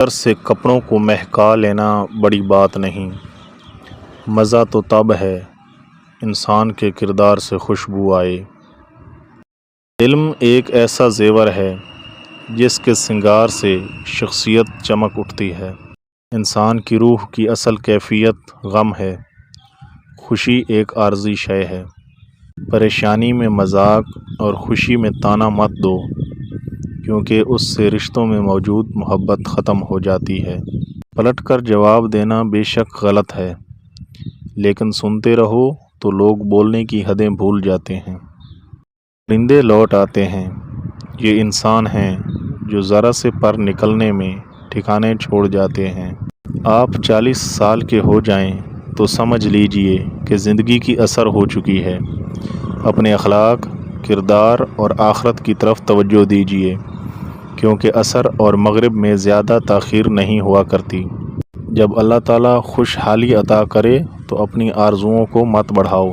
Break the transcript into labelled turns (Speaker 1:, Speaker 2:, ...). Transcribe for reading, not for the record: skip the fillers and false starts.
Speaker 1: در سے کپڑوں کو مہکا لینا بڑی بات نہیں، مزہ تو تب ہے انسان کے کردار سے خوشبو آئے۔ علم ایک ایسا زیور ہے جس کے سنگار سے شخصیت چمک اٹھتی ہے۔ انسان کی روح کی اصل کیفیت غم ہے، خوشی ایک عارضی شے ہے۔ پریشانی میں مذاق اور خوشی میں طعنہ مت دو، کیونکہ اس سے رشتوں میں موجود محبت ختم ہو جاتی ہے۔ پلٹ کر جواب دینا بے شک غلط ہے، لیکن سنتے رہو تو لوگ بولنے کی حدیں بھول جاتے ہیں۔ پرندے لوٹ آتے ہیں، یہ انسان ہیں جو ذرا سے پر نکلنے میں ٹھکانے چھوڑ جاتے ہیں۔ آپ 40 سال کے ہو جائیں تو سمجھ لیجئے کہ زندگی کی اثر ہو چکی ہے۔ اپنے اخلاق، کردار اور آخرت کی طرف توجہ دیجئے، کیونکہ عصر اور مغرب میں زیادہ تاخیر نہیں ہوا کرتی۔ جب اللہ تعالیٰ خوشحالی عطا کرے تو اپنی آرزوؤں کو مت بڑھاؤ۔